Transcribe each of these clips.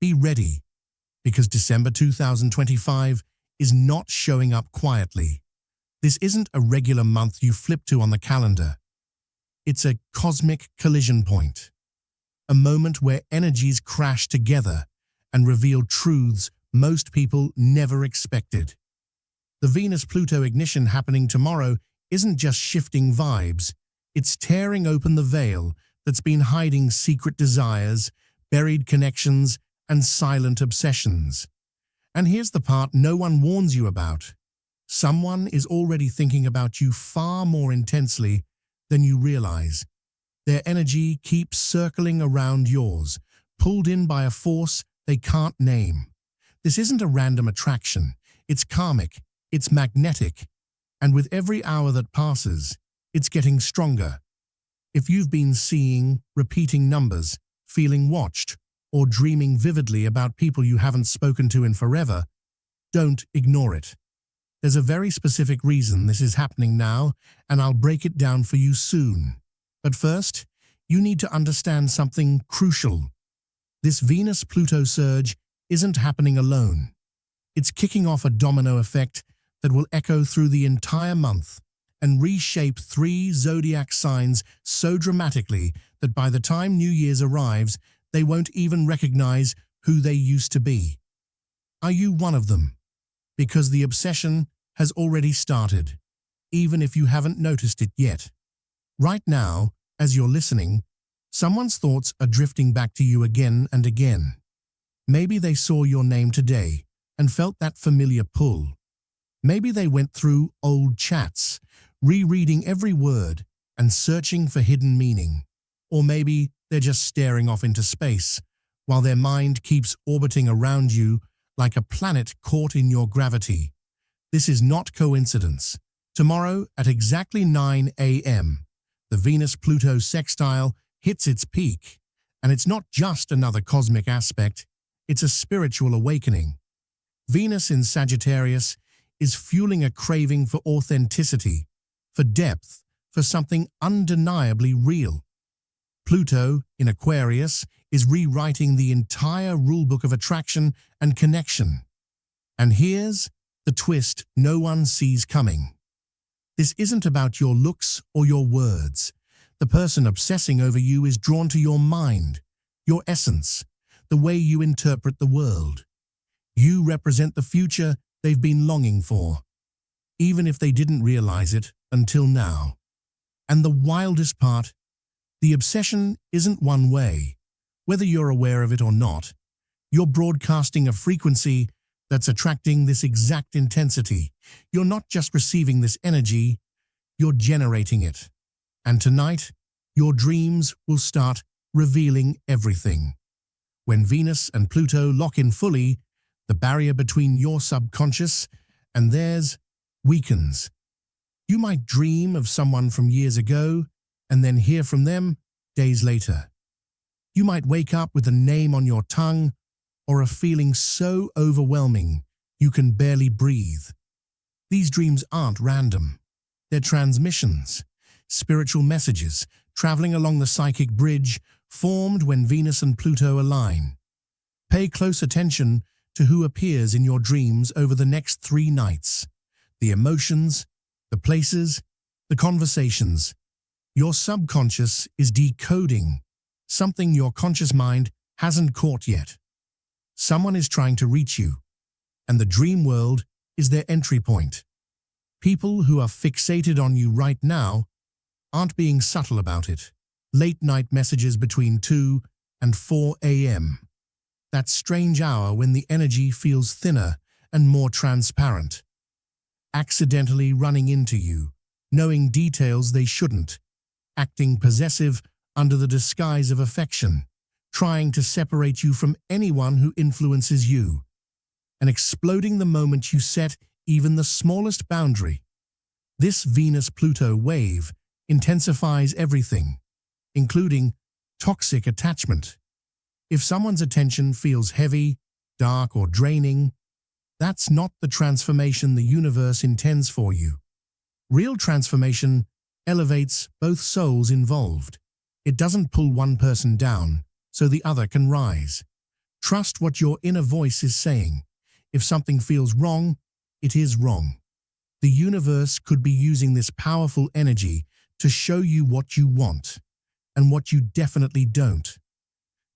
Be ready, because December 2025 is not showing up quietly. This isn't a regular month you flip to on the calendar. It's a cosmic collision point, a moment where energies crash together and reveal truths most people never expected. The Venus-Pluto ignition happening tomorrow isn't just shifting vibes, it's tearing open the veil that's been hiding secret desires, buried connections, and silent obsessions. And here's the part no one warns you about. Someone is already thinking about you far more intensely than you realize. Their energy keeps circling around yours, pulled in by a force they can't name. This isn't a random attraction. It's karmic, it's magnetic, and with every hour that passes, it's getting stronger. If you've been seeing repeating numbers, feeling watched, or dreaming vividly about people you haven't spoken to in forever, don't ignore it. There's a very specific reason this is happening now, and I'll break it down for you soon. But first, you need to understand something crucial. This Venus-Pluto surge isn't happening alone. It's kicking off a domino effect that will echo through the entire month and reshape 3 zodiac signs so dramatically that by the time New Year's arrives, they won't even recognize who they used to be. Are you one of them? Because the obsession has already started, even if you haven't noticed it yet. Right now, as you're listening, someone's thoughts are drifting back to you again and again. Maybe they saw your name today and felt that familiar pull. Maybe they went through old chats, rereading every word and searching for hidden meaning. Or maybe they're just staring off into space, while their mind keeps orbiting around you like a planet caught in your gravity. This is not coincidence. Tomorrow at exactly 9 a.m., the Venus-Pluto sextile hits its peak, and it's not just another cosmic aspect, it's a spiritual awakening. Venus in Sagittarius is fueling a craving for authenticity, for depth, for something undeniably real. Pluto in Aquarius is rewriting the entire rulebook of attraction and connection. And here's the twist no one sees coming. This isn't about your looks or your words. The person obsessing over you is drawn to your mind, your essence, the way you interpret the world. You represent the future they've been longing for, even if they didn't realize it until now. And the wildest part, the obsession isn't one way. Whether you're aware of it or not, you're broadcasting a frequency that's attracting this exact intensity. You're not just receiving this energy, you're generating it. And tonight, your dreams will start revealing everything. When Venus and Pluto lock in fully, the barrier between your subconscious and theirs weakens. You might dream of someone from years ago and then hear from them days later. You might wake up with a name on your tongue or a feeling so overwhelming you can barely breathe. These dreams aren't random. They're transmissions, spiritual messages traveling along the psychic bridge formed when Venus and Pluto align. Pay close attention to who appears in your dreams over the next 3 nights. The emotions, the places, the conversations. Your subconscious is decoding something your conscious mind hasn't caught yet. Someone is trying to reach you, and the dream world is their entry point. People who are fixated on you right now aren't being subtle about it. Late-night messages between 2 and 4 a.m. That strange hour when the energy feels thinner and more transparent. Accidentally running into you, knowing details they shouldn't, acting possessive under the disguise of affection, trying to separate you from anyone who influences you, and exploding the moment you set even the smallest boundary. This Venus-Pluto wave intensifies everything, including toxic attachment. If someone's attention feels heavy, dark, or draining, that's not the transformation the universe intends for you. Real transformation elevates both souls involved. It doesn't pull one person down so the other can rise. Trust what your inner voice is saying. If something feels wrong, it is wrong. The universe could be using this powerful energy to show you what you want and what you definitely don't.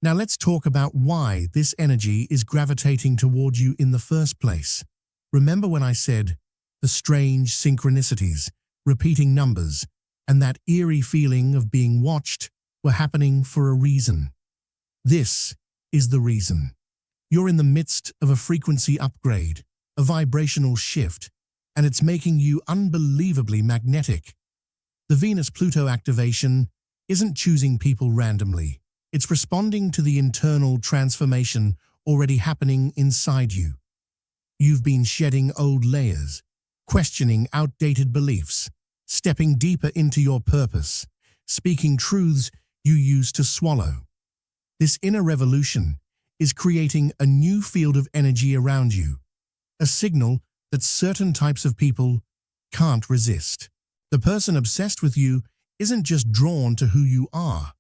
Now let's talk about why this energy is gravitating toward you in the first place. Remember when I said the strange synchronicities, repeating numbers, and that eerie feeling of being watched were happening for a reason? This is the reason. You're in the midst of a frequency upgrade, a vibrational shift, and it's making you unbelievably magnetic. The Venus-Pluto activation isn't choosing people randomly. It's responding to the internal transformation already happening inside you. You've been shedding old layers, questioning outdated beliefs, stepping deeper into your purpose, speaking truths you used to swallow. This inner revolution is creating a new field of energy around you, a signal that certain types of people can't resist. The person obsessed with you isn't just drawn to who you are.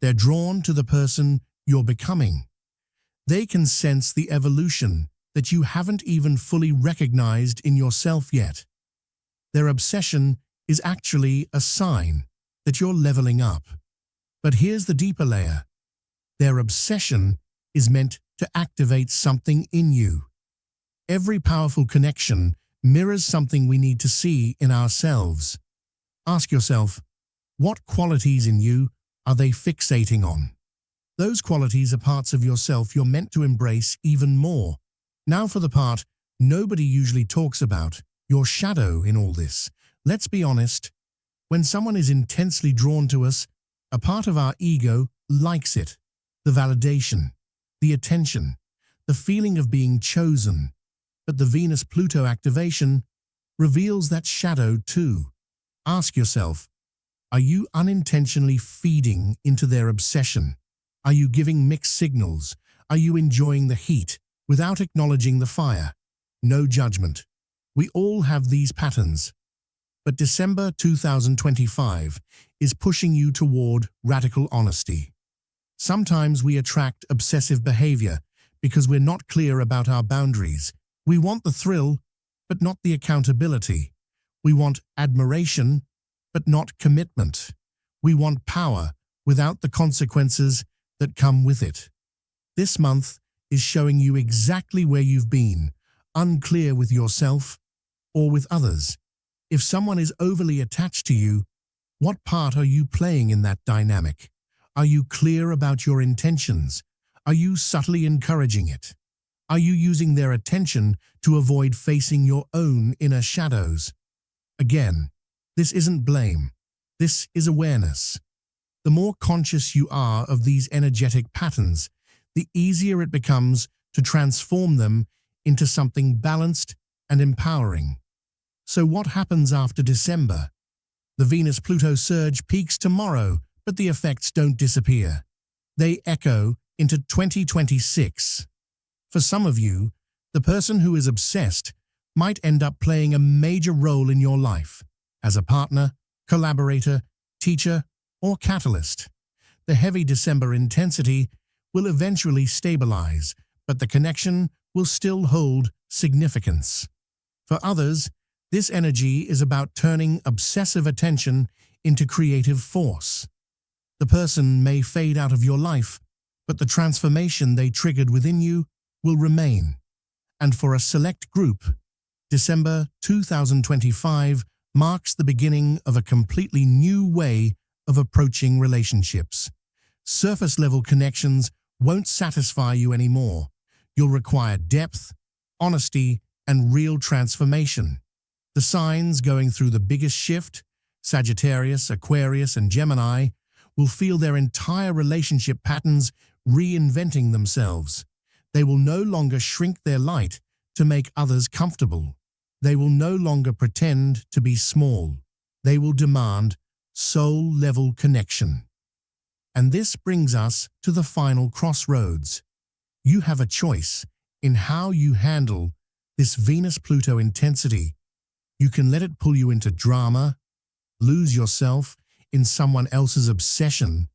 They're drawn to the person you're becoming. They can sense the evolution that you haven't even fully recognized in yourself yet. Their obsession is actually a sign that you're leveling up. But here's the deeper layer. Their obsession is meant to activate something in you. Every powerful connection mirrors something we need to see in ourselves. Ask yourself, what qualities in you are they fixating on? Those qualities are parts of yourself you're meant to embrace even more. Now for the part nobody usually talks about, your shadow in all this. Let's be honest, when someone is intensely drawn to us, a part of our ego likes it. The validation, the attention, the feeling of being chosen. But the Venus-Pluto activation reveals that shadow too. Ask yourself, are you unintentionally feeding into their obsession? Are you giving mixed signals? Are you enjoying the heat without acknowledging the fire? No judgment. We all have these patterns. But December 2025 is pushing you toward radical honesty. Sometimes we attract obsessive behavior because we're not clear about our boundaries. We want the thrill, but not the accountability. We want admiration, but not commitment. We want power without the consequences that come with it. This month is showing you exactly where you've been, unclear with yourself or with others. If someone is overly attached to you, what part are you playing in that dynamic? Are you clear about your intentions? Are you subtly encouraging it? Are you using their attention to avoid facing your own inner shadows? Again, this isn't blame. This is awareness. The more conscious you are of these energetic patterns, the easier it becomes to transform them into something balanced and empowering. So what happens after December? The Venus-Pluto surge peaks tomorrow, but the effects don't disappear. They echo into 2026. For some of you, the person who is obsessed might end up playing a major role in your life as a partner, collaborator, teacher, or catalyst. The heavy December intensity will eventually stabilize, but the connection will still hold significance. For others, this energy is about turning obsessive attention into creative force. The person may fade out of your life, but the transformation they triggered within you will remain. And for a select group, December 2025 marks the beginning of a completely new way of approaching relationships. Surface-level connections won't satisfy you anymore. You'll require depth, honesty, and real transformation. The signs going through the biggest shift, Sagittarius, Aquarius, and Gemini, will feel their entire relationship patterns reinventing themselves. They will no longer shrink their light to make others comfortable. They will no longer pretend to be small. They will demand soul-level connection. And this brings us to the final crossroads. You have a choice in how you handle this Venus-Pluto intensity. You can let it pull you into drama, lose yourself in someone else's obsession,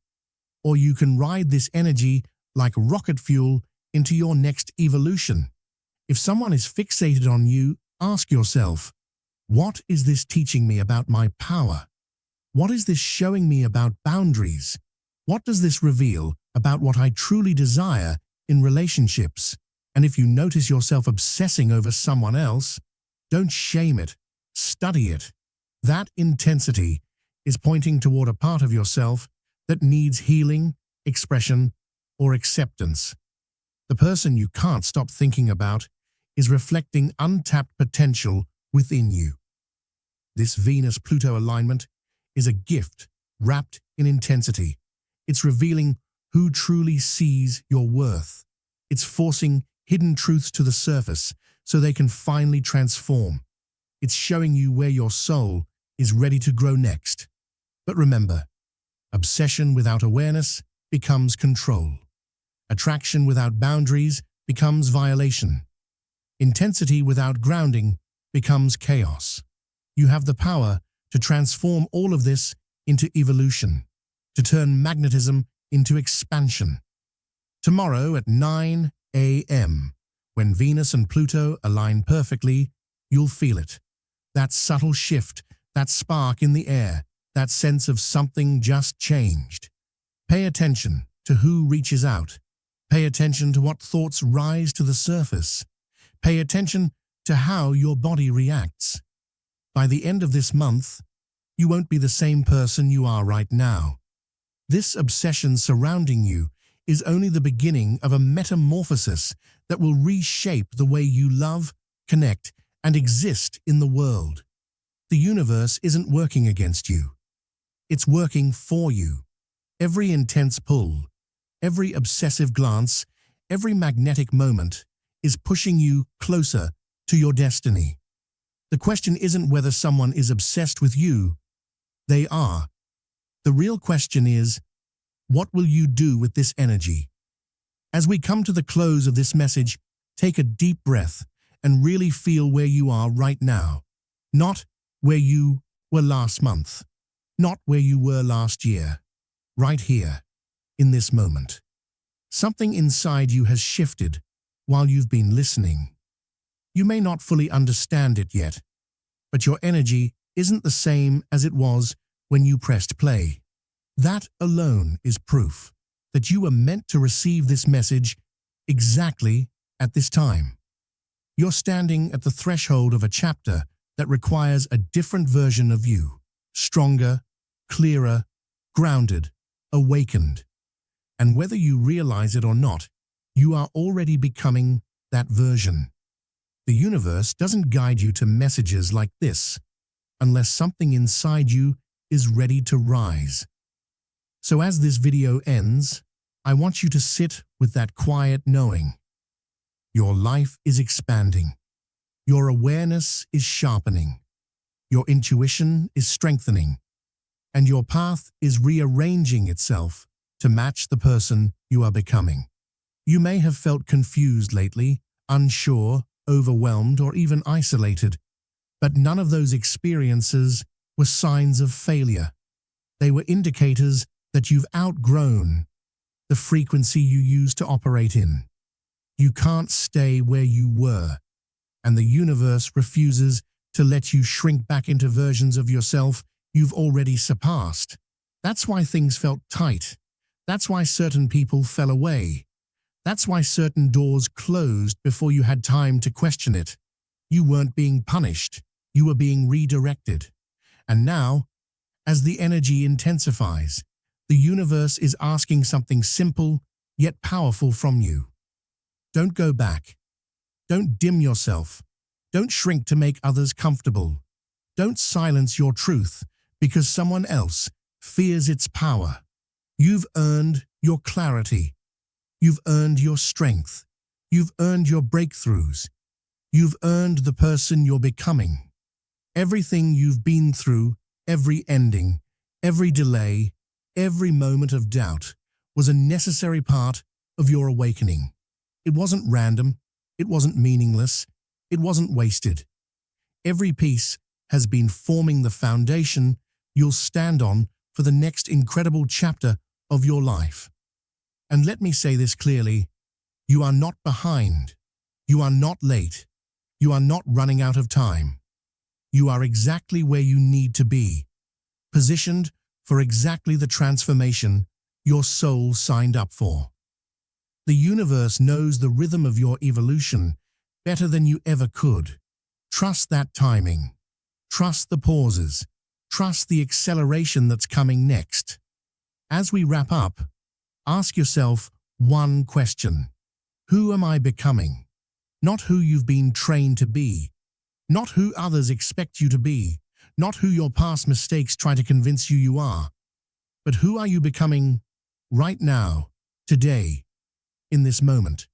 or you can ride this energy like rocket fuel into your next evolution. If someone is fixated on you, ask yourself, what is this teaching me about my power? What is this showing me about boundaries? What does this reveal about what I truly desire in relationships? And if you notice yourself obsessing over someone else, don't shame it, study it. That intensity is pointing toward a part of yourself that needs healing, expression, or acceptance. The person you can't stop thinking about is reflecting untapped potential within you. This Venus-Pluto alignment is a gift wrapped in intensity. It's revealing who truly sees your worth. It's forcing hidden truths to the surface so they can finally transform. It's showing you where your soul is ready to grow next. But remember, obsession without awareness becomes control. Attraction without boundaries becomes violation. Intensity without grounding becomes chaos. You have the power to transform all of this into evolution, to turn magnetism into expansion. Tomorrow at 9 a.m., when Venus and Pluto align perfectly, you'll feel it. That subtle shift, that spark in the air, that sense of something just changed. Pay attention to who reaches out. Pay attention to what thoughts rise to the surface. Pay attention to how your body reacts. By the end of this month, you won't be the same person you are right now. This obsession surrounding you is only the beginning of a metamorphosis that will reshape the way you love, connect, and exist in the world. The universe isn't working against you. It's working for you. Every intense pull, every obsessive glance, every magnetic moment is pushing you closer to your destiny. The question isn't whether someone is obsessed with you. They are. The real question is, what will you do with this energy? As we come to the close of this message, take a deep breath and really feel where you are right now. Not where you were last month, not where you were last year. Right here, in this moment. Something inside you has shifted while you've been listening. You may not fully understand it yet, but your energy isn't the same as it was when you pressed play. That alone is proof that you were meant to receive this message exactly at this time. You're standing at the threshold of a chapter that requires a different version of you, stronger, clearer, grounded, awakened. And whether you realize it or not, you are already becoming that version. The universe doesn't guide you to messages like this unless something inside you is ready to rise. So as this video ends, I want you to sit with that quiet knowing. Your life is expanding. Your awareness is sharpening. Your intuition is strengthening. And your path is rearranging itself to match the person you are becoming. You may have felt confused lately, unsure, overwhelmed, or even isolated, but none of those experiences were signs of failure. They were indicators that you've outgrown the frequency you used to operate in. You can't stay where you were, and the universe refuses to let you shrink back into versions of yourself you've already surpassed. That's why things felt tight. That's why certain people fell away. That's why certain doors closed before you had time to question it. You weren't being punished. You were being redirected. And now, as the energy intensifies, the universe is asking something simple yet powerful from you. Don't go back. Don't dim yourself. Don't shrink to make others comfortable. Don't silence your truth because someone else fears its power. You've earned your clarity. You've earned your strength. You've earned your breakthroughs. You've earned the person you're becoming. Everything you've been through, every ending, every delay, every moment of doubt was a necessary part of your awakening. It wasn't random. It wasn't meaningless. It wasn't wasted. Every piece has been forming the foundation you'll stand on for the next incredible chapter of your life. And let me say this clearly, You are not behind. You are not late. You are not running out of time. You are exactly where you need to be, positioned for exactly the transformation your soul signed up for. The universe knows the rhythm of your evolution better than you ever could. Trust that timing. Trust the pauses. Trust the acceleration that's coming next. As we wrap up, ask yourself one question. Who am I becoming? Not who you've been trained to be. Not who others expect you to be. Not who your past mistakes try to convince you are. But who are you becoming right now, today, in this moment?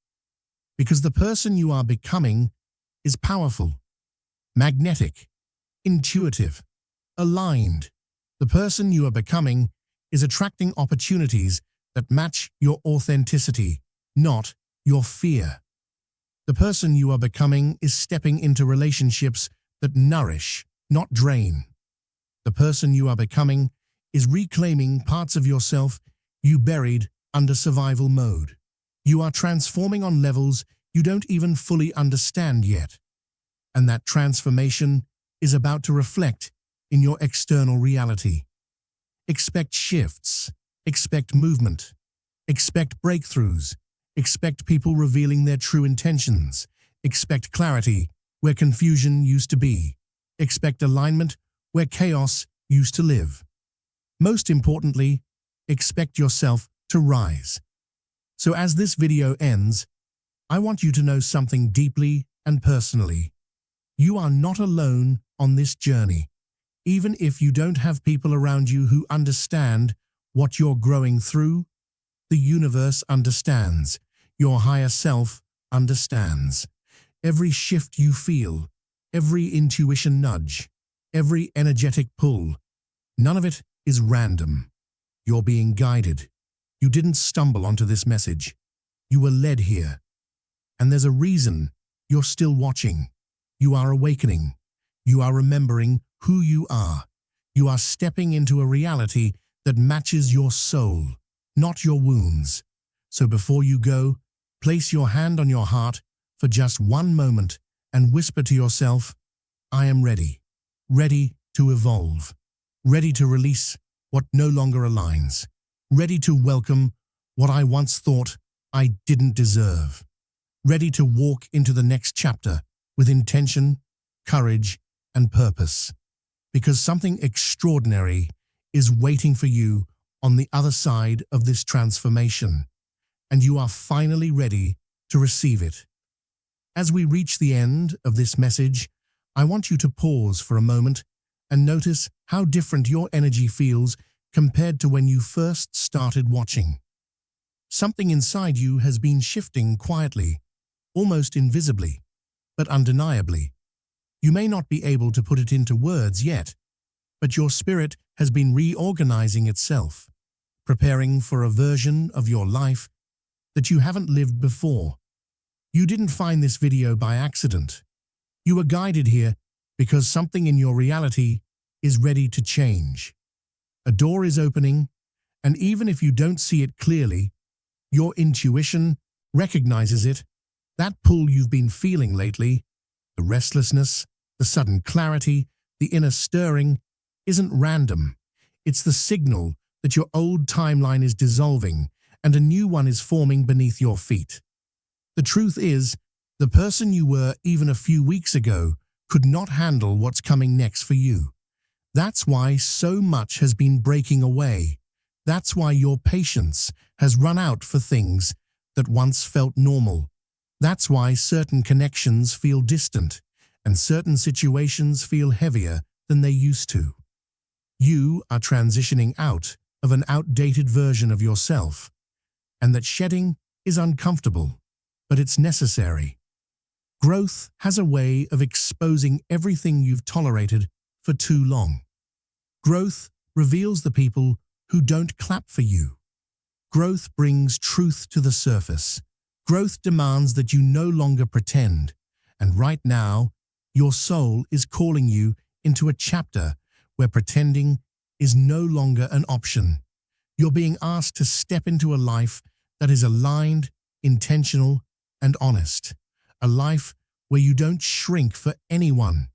Because the person you are becoming is powerful, magnetic, intuitive, aligned. The person you are becoming is attracting opportunities that match your authenticity, not your fear. The person you are becoming is stepping into relationships that nourish, not drain. The person you are becoming is reclaiming parts of yourself you buried under survival mode. You are transforming on levels you don't even fully understand yet. And that transformation is about to reflect in your external reality. Expect shifts, expect movement, expect breakthroughs, expect people revealing their true intentions, expect clarity where confusion used to be, expect alignment where chaos used to live. Most importantly, expect yourself to rise. So as this video ends, I want you to know something deeply and personally. You are not alone on this journey. Even if you don't have people around you who understand what you're growing through, the universe understands. Your higher self understands. Every shift you feel, every intuition nudge, every energetic pull, none of it is random. You're being guided. You didn't stumble onto this message. You were led here. And there's a reason you're still watching. You are awakening. You are remembering who you are. You are stepping into a reality that matches your soul, not your wounds. So before you go, place your hand on your heart for just one moment and whisper to yourself, I am ready. Ready to evolve. Ready to release what no longer aligns. Ready to welcome what I once thought I didn't deserve. Ready to walk into the next chapter with intention, courage, and purpose. Because something extraordinary is waiting for you on the other side of this transformation, and you are finally ready to receive it. As we reach the end of this message, I want you to pause for a moment and notice how different your energy feels compared to when you first started watching. Something inside you has been shifting quietly, almost invisibly, but undeniably. You may not be able to put it into words yet, but your spirit has been reorganizing itself, preparing for a version of your life that you haven't lived before. You didn't find this video by accident. You were guided here because something in your reality is ready to change. A door is opening, and even if you don't see it clearly, your intuition recognizes it. That pull you've been feeling lately, the restlessness, the sudden clarity, the inner stirring, isn't random. It's the signal that your old timeline is dissolving and a new one is forming beneath your feet. The truth is, the person you were even a few weeks ago could not handle what's coming next for you. That's why so much has been breaking away. That's why your patience has run out for things that once felt normal. That's why certain connections feel distant and certain situations feel heavier than they used to. You are transitioning out of an outdated version of yourself, and that shedding is uncomfortable, but it's necessary. Growth has a way of exposing everything you've tolerated for too long. Growth reveals the people who don't clap for you. Growth brings truth to the surface. Growth demands that you no longer pretend, and right now, your soul is calling you into a chapter where pretending is no longer an option. You're being asked to step into a life that is aligned, intentional, and honest. A life where you don't shrink for anyone.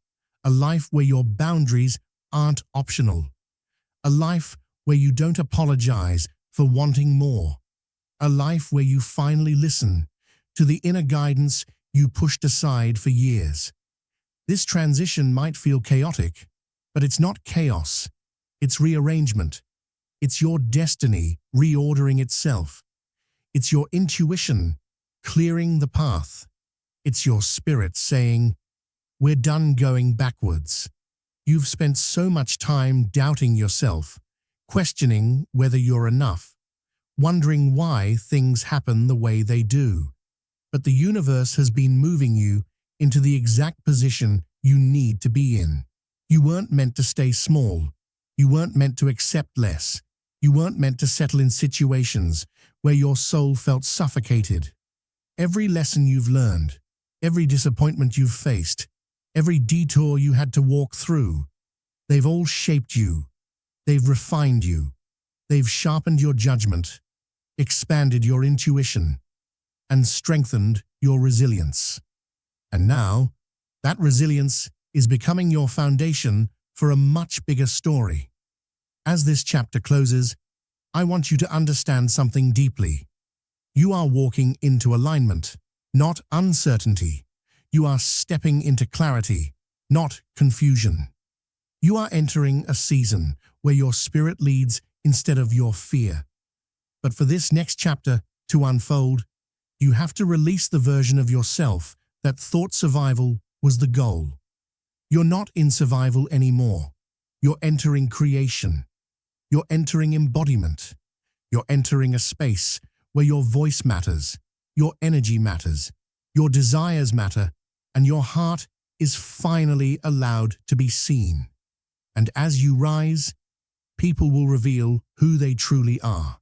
A life where your boundaries aren't optional. A life where you don't apologize for wanting more. A life where you finally listen to the inner guidance you pushed aside for years. This transition might feel chaotic, but it's not chaos. It's rearrangement. It's your destiny reordering itself. It's your intuition clearing the path. It's your spirit saying, "We're done going backwards." You've spent so much time doubting yourself, questioning whether you're enough, wondering why things happen the way they do. But the universe has been moving you into the exact position you need to be in. You weren't meant to stay small. You weren't meant to accept less. You weren't meant to settle in situations where your soul felt suffocated. Every lesson you've learned, every disappointment you've faced, every detour you had to walk through, they've all shaped you. They've refined you. They've sharpened your judgment, expanded your intuition, and strengthened your resilience. And now, that resilience is becoming your foundation for a much bigger story. As this chapter closes, I want you to understand something deeply. You are walking into alignment, not uncertainty. You are stepping into clarity, not confusion. You are entering a season where your spirit leads instead of your fear. But for this next chapter to unfold, you have to release the version of yourself that thought survival was the goal. You're not in survival anymore. You're entering creation. You're entering embodiment. You're entering a space where your voice matters, your energy matters, your desires matter, and your heart is finally allowed to be seen. And as you rise, people will reveal who they truly are.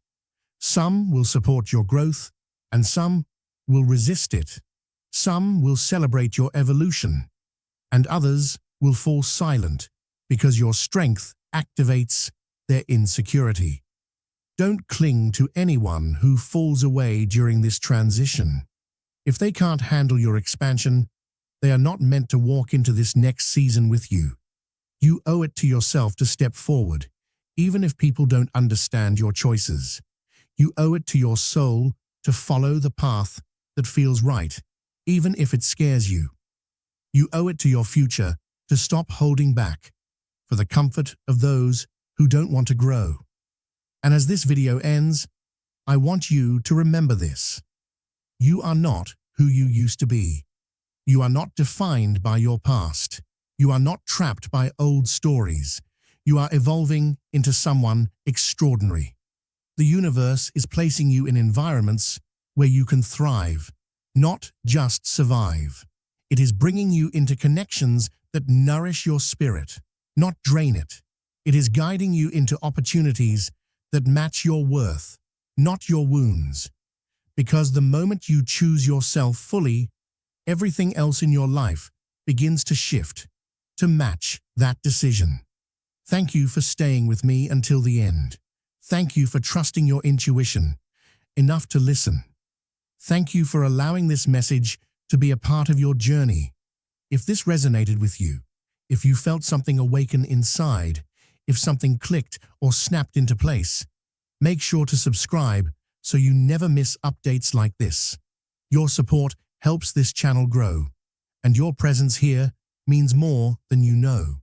Some will support your growth, and some will resist it. Some will celebrate your evolution, and others will fall silent because your strength activates their insecurity. Don't cling to anyone who falls away during this transition. If they can't handle your expansion, they are not meant to walk into this next season with you. You owe it to yourself to step forward, even if people don't understand your choices. You owe it to your soul to follow the path that feels right, even if it scares you. You owe it to your future to stop holding back for the comfort of those who don't want to grow. And as this video ends, I want you to remember this. You are not who you used to be. You are not defined by your past. You are not trapped by old stories. You are evolving into someone extraordinary. The universe is placing you in environments where you can thrive, not just survive. It is bringing you into connections that nourish your spirit, not drain it. It is guiding you into opportunities that match your worth, not your wounds. Because the moment you choose yourself fully, everything else in your life begins to shift to match that decision. Thank you for staying with me until the end. Thank you for trusting your intuition enough to listen. Thank you for allowing this message to be a part of your journey. If this resonated with you, if you felt something awaken inside, if something clicked or snapped into place, make sure to subscribe so you never miss updates like this. Your support helps this channel grow, and your presence here means more than you know.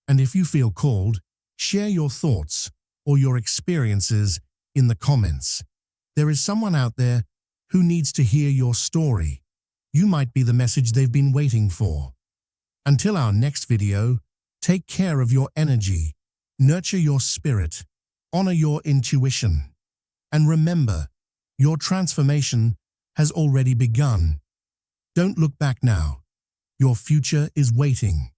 And if you feel called, share your thoughts or your experiences in the comments. There is someone out there who needs to hear your story. You might be the message they've been waiting for. Until our next video, take care of your energy, nurture your spirit, honor your intuition, and remember, your transformation has already begun. Don't look back now. Your future is waiting.